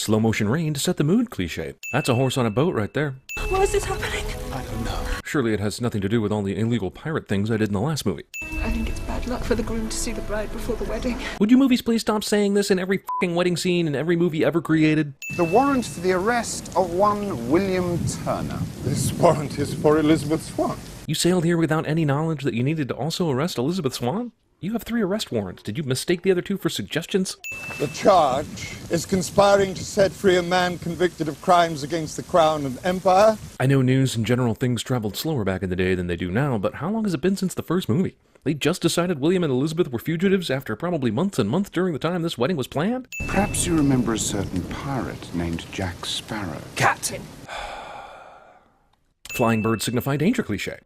slow motion rain to set the mood cliche. That's a horse on a boat right there. Why is this happening? I don't know. Surely it has nothing to do with all the illegal pirate things I did in the last movie. I think it's bad luck for the groom to see the bride before the wedding. Would you movies please stop saying this in every fucking wedding scene in every movie ever created? The warrant for the arrest of one William Turner. This warrant is for Elizabeth Swann. You sailed here without any knowledge that you needed to also arrest Elizabeth Swann? You have 3 arrest warrants. Did you mistake the other 2 for suggestions? The charge is conspiring to set free a man convicted of crimes against the crown and empire. I know news and general things traveled slower back in the day than they do now, but how long has it been since the first movie? They just decided William and Elizabeth were fugitives after probably months and months during the time this wedding was planned? Perhaps you remember a certain pirate named Jack Sparrow. Captain! Flying birds signify danger cliche.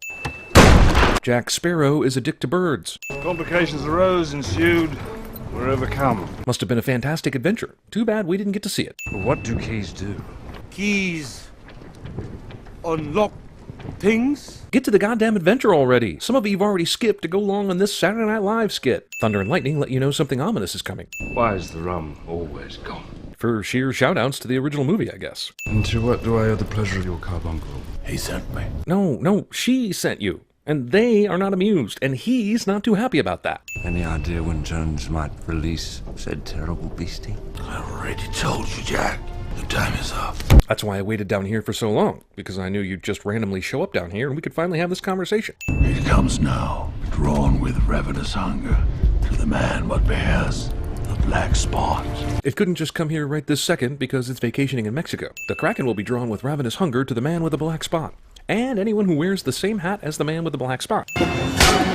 Jack Sparrow is a dick to birds. Complications arose, ensued, were overcome. Must have been a fantastic adventure. Too bad we didn't get to see it. But what do keys do? Keys unlock things? Get to the goddamn adventure already. Some of you've already skipped to go along on this Saturday Night Live skit. Thunder and lightning let you know something ominous is coming. Why is the rum always gone? For sheer shoutouts to the original movie, I guess. And to what do I owe the pleasure of your carbuncle? He sent me. No, she sent you. And they are not amused, and he's not too happy about that. Any idea when Jones might release said terrible beastie? I already told you, Jack. The time is up. That's why I waited down here for so long, because I knew you'd just randomly show up down here and we could finally have this conversation. It comes now, drawn with ravenous hunger, to the man what bears the black spot. It couldn't just come here right this second because it's vacationing in Mexico. The Kraken will be drawn with ravenous hunger to the man with the black spot. And anyone who wears the same hat as the man with the black spot.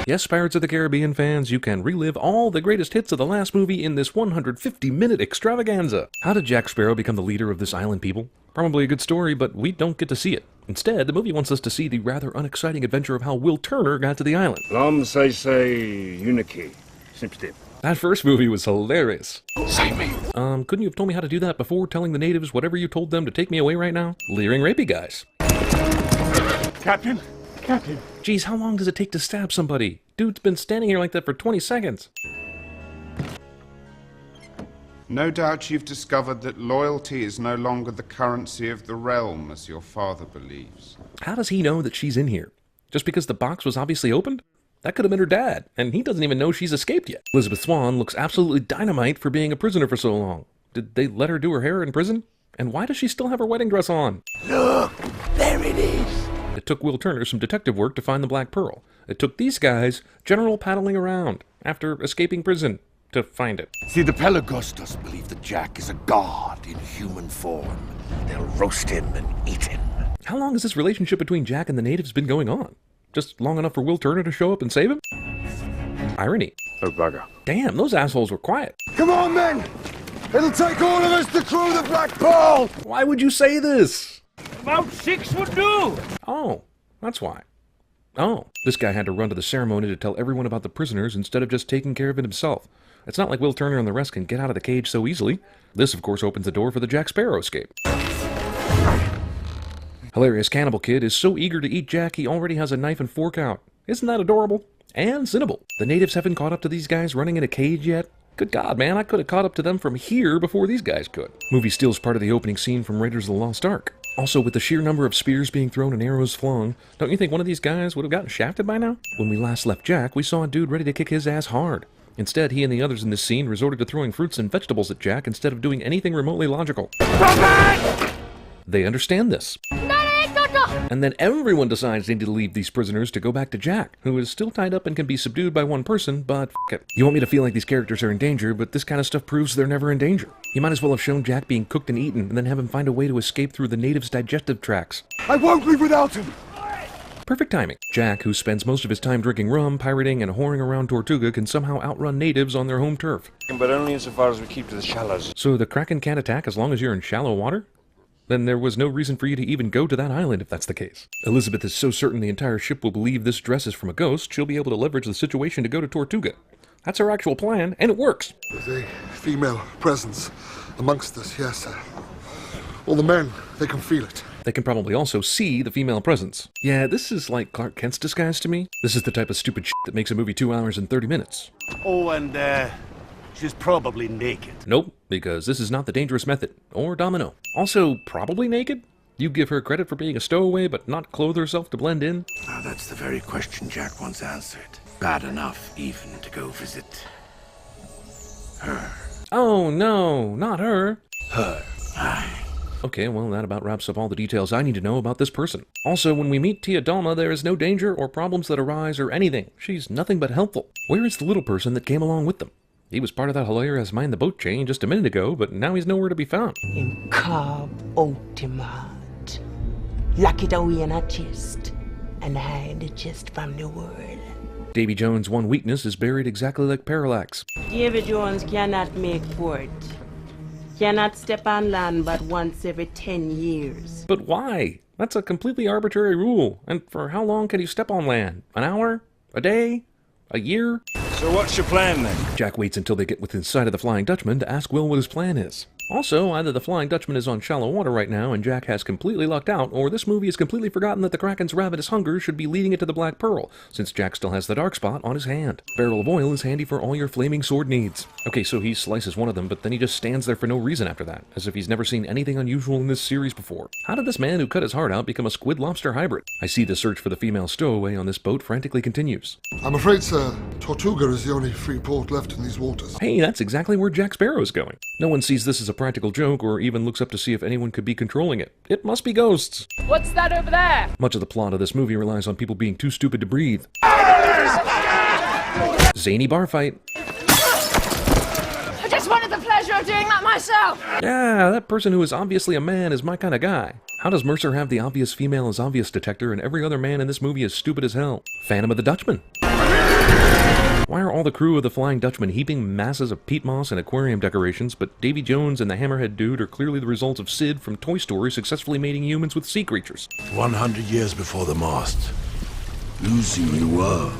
Yes, Pirates of the Caribbean fans, you can relive all the greatest hits of the last movie in this 150-minute extravaganza. How did Jack Sparrow become the leader of this island people? Probably a good story, but we don't get to see it. Instead, the movie wants us to see the rather unexciting adventure of how Will Turner got to the island. L'homme say uniki. Snip. That first movie was hilarious. Save me. Couldn't you have told me how to do that before telling the natives whatever you told them to take me away right now? Leering rapey guys. Captain? Captain? Geez, how long does it take to stab somebody? Dude's been standing here like that for 20 seconds. No doubt you've discovered that loyalty is no longer the currency of the realm, as your father believes. How does he know that she's in here? Just because the box was obviously opened? That could have been her dad, and he doesn't even know she's escaped yet. Elizabeth Swann looks absolutely dynamite for being a prisoner for so long. Did they let her do her hair in prison? And why does she still have her wedding dress on? Look, there it is. It took Will Turner some detective work to find the Black Pearl. It took these guys general paddling around after escaping prison to find it. See, the Pelagostos believe that Jack is a god in human form. They'll roast him and eat him. How long has this relationship between Jack and the natives been going on? Just long enough for Will Turner to show up and save him? Irony. Oh, bugger. Damn, those assholes were quiet. Come on, men! It'll take all of us to crew the Black Pearl! Why would you say this? About 6 would do! Oh, that's why. Oh, this guy had to run to the ceremony to tell everyone about the prisoners instead of just taking care of it himself. It's not like Will Turner and the rest can get out of the cage so easily. This, of course, opens the door for the Jack Sparrow escape. Hilarious Cannibal Kid is so eager to eat Jack he already has a knife and fork out. Isn't that adorable? And Cinnable. The natives haven't caught up to these guys running in a cage yet. Good God, man, I could have caught up to them from here before these guys could. Movie steals part of the opening scene from Raiders of the Lost Ark. Also, with the sheer number of spears being thrown and arrows flung, don't you think one of these guys would have gotten shafted by now? When we last left Jack, we saw a dude ready to kick his ass hard. Instead, he and the others in this scene resorted to throwing fruits and vegetables at Jack instead of doing anything remotely logical. They understand this. And then everyone decides they need to leave these prisoners to go back to Jack, who is still tied up and can be subdued by one person, but f*** it. You want me to feel like these characters are in danger, but this kind of stuff proves they're never in danger. You might as well have shown Jack being cooked and eaten, and then have him find a way to escape through the natives' digestive tracts. I won't leave without him! Perfect timing. Jack, who spends most of his time drinking rum, pirating, and whoring around Tortuga, can somehow outrun natives on their home turf. But only insofar as we keep to the shallows. So the Kraken can't attack as long as you're in shallow water? Then there was no reason for you to even go to that island if that's the case. Elizabeth is so certain the entire ship will believe this dress is from a ghost, she'll be able to leverage the situation to go to Tortuga. That's her actual plan, and it works. There's a female presence amongst us, yes. All the men, they can feel it. They can probably also see the female presence. Yeah, this is like Clark Kent's disguise to me. This is the type of stupid shit that makes a movie 2 hours and 30 minutes. Oh, and, She's probably naked. Nope, because this is not the dangerous method, or Domino. Also, probably naked? You give her credit for being a stowaway, but not clothe herself to blend in? Now that's the very question Jack wants answered. Bad enough even to go visit her. Oh no, not her. Her. Aye. Okay, well, that about wraps up all the details I need to know about this person. Also, when we meet Tia Dalma, there is no danger or problems that arise or anything. She's nothing but helpful. Where is the little person that came along with them? He was part of that hilarious Mind the Boat chain just a minute ago, but now he's nowhere to be found. In carb ultimate. Lock it away in a chest and hide the chest from the world. Davy Jones' one weakness is buried exactly like Parallax. Davy Jones cannot make port. Cannot step on land but once every 10 years. But why? That's a completely arbitrary rule. And for how long can you step on land? An hour? A day? A year? So what's your plan then? Jack waits until they get within sight of the Flying Dutchman to ask Will what his plan is. Also, either the Flying Dutchman is on shallow water right now and Jack has completely lucked out, or this movie has completely forgotten that the Kraken's ravenous hunger should be leading it to the Black Pearl, since Jack still has the dark spot on his hand. Barrel of oil is handy for all your flaming sword needs. Okay, so he slices one of them, but then he just stands there for no reason after that, as if he's never seen anything unusual in this series before. How did this man who cut his heart out become a squid-lobster hybrid? I see the search for the female stowaway on this boat frantically continues. I'm afraid, sir, Tortuga is the only free port left in these waters. Hey, that's exactly where Jack Sparrow is going. No one sees this as a practical joke or even looks up to see if anyone could be controlling it. It must be ghosts. What's that over there? Much of the plot of this movie relies on people being too stupid to breathe. Zany bar fight. I just wanted the pleasure of doing that myself. Yeah, that person who is obviously a man is my kind of guy. How does Mercer have the obvious female is obvious detector and every other man in this movie is stupid as hell? Phantom of the Dutchman. Why are all the crew of the Flying Dutchman heaping masses of peat moss and aquarium decorations, but Davy Jones and the Hammerhead dude are clearly the results of Sid from Toy Story successfully mating humans with sea creatures? 100 years before the mast. Losing you were,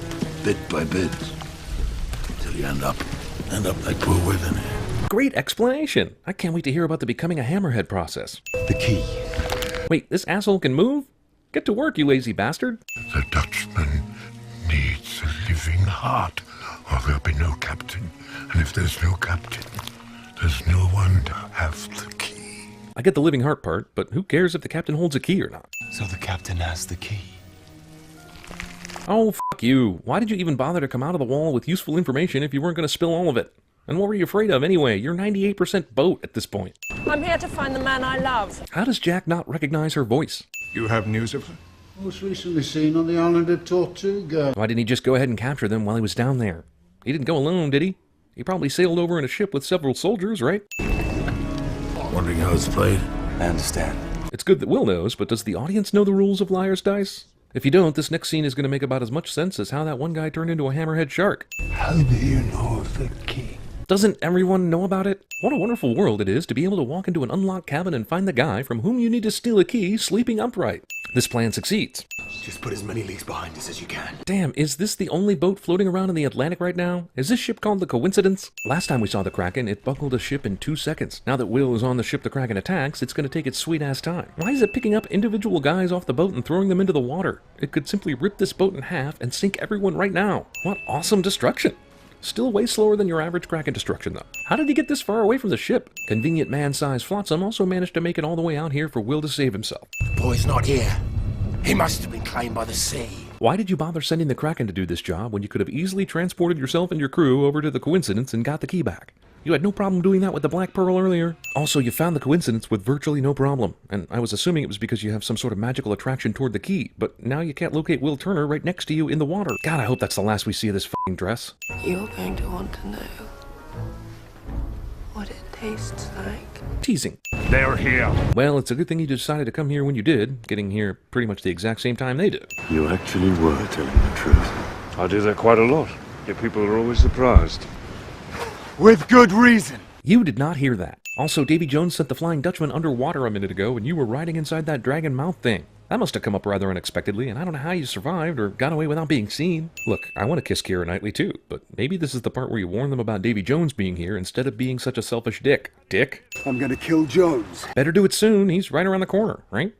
bit by bit. Till you end up like poor Withen. Great explanation! I can't wait to hear about the becoming a Hammerhead process. The key. Wait, this asshole can move? Get to work, you lazy bastard! The Dutchman needs a living heart, or there'll be no captain. And if there's no captain, there's no one to have the key. I get the living heart part, but who cares if the captain holds a key or not? So the captain has the key. Oh, fuck you. Why did you even bother to come out of the wall with useful information if you weren't going to spill all of it? And what were you afraid of anyway? You're 98% boat at this point. I'm here to find the man I love. How does Jack not recognize her voice? You have news of her? Most recently seen on the island of Tortuga. Why didn't he just go ahead and capture them while he was down there? He didn't go alone, did he? He probably sailed over in a ship with several soldiers, right? Wondering how it's played? I understand. It's good that Will knows, but does the audience know the rules of Liar's Dice? If you don't, this next scene is going to make about as much sense as how that one guy turned into a hammerhead shark. How do you know of the key? Doesn't everyone know about it? What a wonderful world it is to be able to walk into an unlocked cabin and find the guy from whom you need to steal a key sleeping upright. This plan succeeds. Just put as many leagues behind us as you can. Damn, is this the only boat floating around in the Atlantic right now? Is this ship called the Coincidence? Last time we saw the Kraken, it buckled a ship in 2 seconds. Now that Will is on the ship the Kraken attacks, it's going to take its sweet-ass time. Why is it picking up individual guys off the boat and throwing them into the water? It could simply rip this boat in half and sink everyone right now. What awesome destruction! Still way slower than your average Kraken destruction, though. How did he get this far away from the ship? Convenient man-sized Flotsam also managed to make it all the way out here for Will to save himself. The boy's not here. He must have been claimed by the sea. Why did you bother sending the Kraken to do this job when you could have easily transported yourself and your crew over to the Coincidence and got the key back? You had no problem doing that with the Black Pearl earlier. Also, you found the Coincidence with virtually no problem, and I was assuming it was because you have some sort of magical attraction toward the key, but now you can't locate Will Turner right next to you in the water. God, I hope that's the last we see of this f***ing dress. You're going to want to know what it tastes like. Teasing. They're here. Well, it's a good thing you decided to come here when you did, getting here pretty much the exact same time they did. You actually were telling the truth. I do that quite a lot. Yet people are always surprised. With good reason. You did not hear that. Also, Davy Jones sent the Flying Dutchman underwater a minute ago, and you were riding inside that dragon mouth thing. That must have come up rather unexpectedly, and I don't know how you survived or got away without being seen. Look, I want to kiss Keira Knightley too, but maybe this is the part where you warn them about Davy Jones being here instead of being such a selfish dick. Dick? I'm gonna kill Jones. Better do it soon, he's right around the corner, right?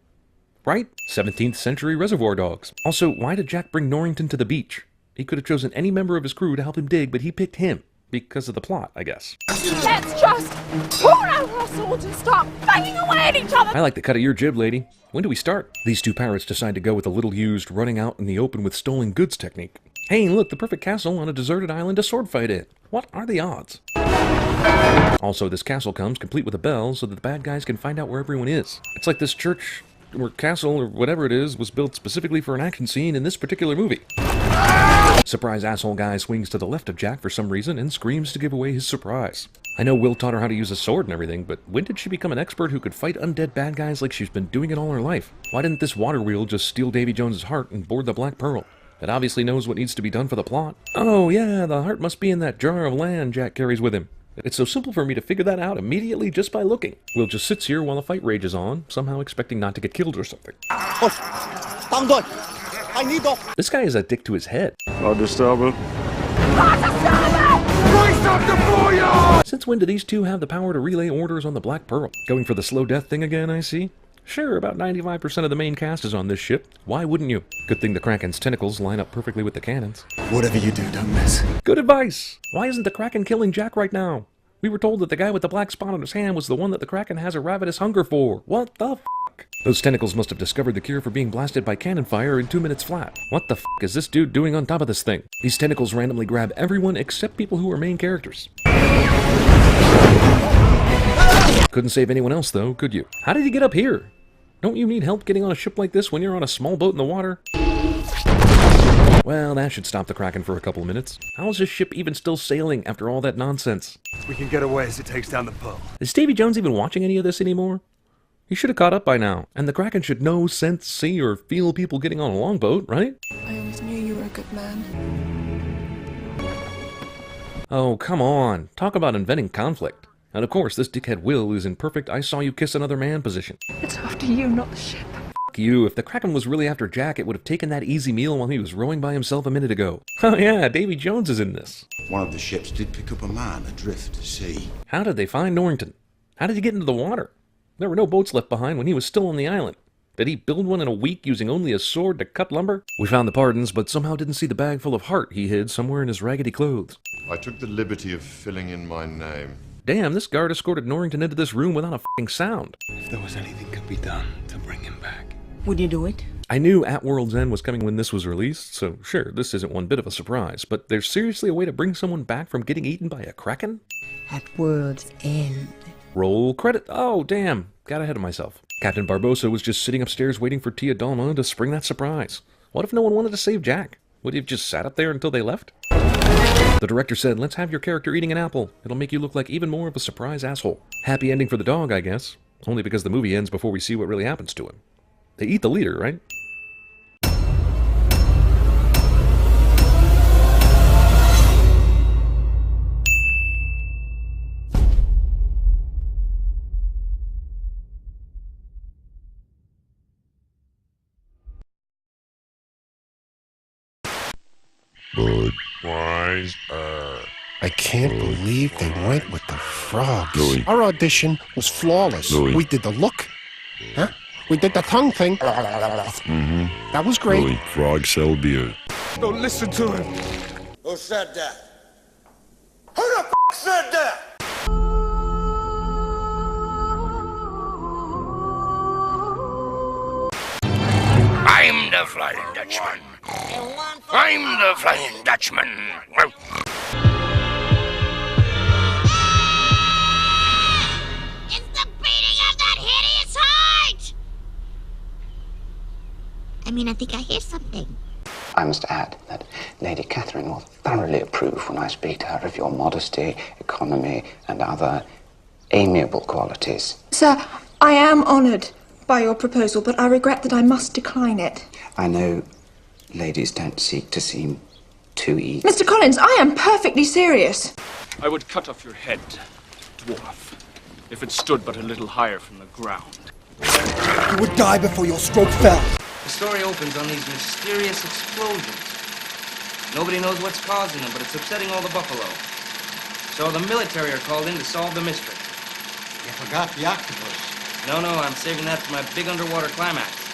Right? 17th century Reservoir Dogs. Also, why did Jack bring Norrington to the beach? He could have chosen any member of his crew to help him dig, but he picked him. because of the plot, I guess. Let's just pull out our swords and start banging away at each other! I like the cut of your jib, lady. When do we start? These two pirates decide to go with a little-used, running out in the open with stolen goods technique. Hey, look, the perfect castle on a deserted island to sword fight in. What are the odds? Also, this castle comes complete with a bell so that the bad guys can find out where everyone is. It's like this church, or castle, or whatever it is, was built specifically for an action scene in this particular movie. Surprise asshole guy swings to the left of Jack for some reason and screams to give away his surprise. I know Will taught her how to use a sword and everything, but when did she become an expert who could fight undead bad guys like she's been doing it all her life? Why didn't this water wheel just steal Davy Jones's heart and board the Black Pearl? It obviously knows what needs to be done for the plot. Oh yeah, the heart must be in that jar of land Jack carries with him. It's so simple for me to figure that out immediately just by looking. Will just sits here while the fight rages on, somehow expecting not to get killed or something. This guy is a dick to his head. Not disturbing. Since when do these two have the power to relay orders on the Black Pearl? Going for the slow death thing again, I see? Sure, about 95% of the main cast is on this ship. Why wouldn't you? Good thing the Kraken's tentacles line up perfectly with the cannons. Whatever you do, don't miss. Good advice! Why isn't the Kraken killing Jack right now? We were told that the guy with the black spot on his hand was the one that the Kraken has a ravenous hunger for. What the f***? Those tentacles must have discovered the cure for being blasted by cannon fire in 2 minutes flat. What the f*** is this dude doing on top of this thing? These tentacles randomly grab everyone except people who are main characters. Couldn't save anyone else though, could you? How did he get up here? Don't you need help getting on a ship like this when you're on a small boat in the water? Well, that should stop the Kraken for a couple of minutes. How is this ship even still sailing after all that nonsense? We can get away as it takes down the Pearl. Is Davy Jones even watching any of this anymore? He should have caught up by now, and the Kraken should know, sense, see, or feel people getting on a longboat, right? I always knew you were a good man. Oh, come on. Talk about inventing conflict. And of course, this dickhead Will is in perfect I saw you kiss another man position. It's after you, not the ship. F*** you. If the Kraken was really after Jack, it would have taken that easy meal while he was rowing by himself a minute ago. Oh yeah, Davy Jones is in this. One of the ships did pick up a man adrift at sea. How did they find Norrington? How did he get into the water? There were no boats left behind when he was still on the island. Did he build one in a week using only a sword to cut lumber? We found the pardons, but somehow didn't see the bag full of heart he hid somewhere in his raggedy clothes. I took the liberty of filling in my name. Damn, this guard escorted Norrington into this room without a f***ing sound. If there was anything could be done to bring him back. Would you do it? I knew At World's End was coming when this was released, so sure, this isn't one bit of a surprise, but there's seriously a way to bring someone back from getting eaten by a Kraken? At World's End. Roll credit. Oh, damn. Got ahead of myself. Captain Barbossa was just sitting upstairs waiting for Tia Dalma to spring that surprise. What if no one wanted to save Jack? Would he have just sat up there until they left? The director said, let's have your character eating an apple. It'll make you look like even more of a surprise asshole. Happy ending for the dog, I guess. Only because the movie ends before we see what really happens to him. They eat the leader, right? Budweiser. I can't believe they went with the frogs. Louis. Our audition was flawless. Louis. We did the look. Huh? We did the tongue thing. Mm-hmm. That was great. Louis, frogs sell beer. Don't listen to him. Who said that? Who the f*** said that? I'm the Flying Dutchman. I'm the Flying Dutchman. It's the beating of that hideous heart! I think I hear something. I must add that Lady Catherine will thoroughly approve when I speak to her of your modesty, economy, and other amiable qualities. Sir, I am honoured by your proposal, but I regret that I must decline it. I know ladies don't seek to seem too easy. Mr. Collins, I am perfectly serious. I would cut off your head, dwarf, if it stood but a little higher from the ground. You would die before your stroke fell. The story opens on these mysterious explosions. Nobody knows what's causing them, but it's upsetting all the buffalo. So the military are called in to solve the mystery. You forgot the octopus. No, I'm saving that for my big underwater climax.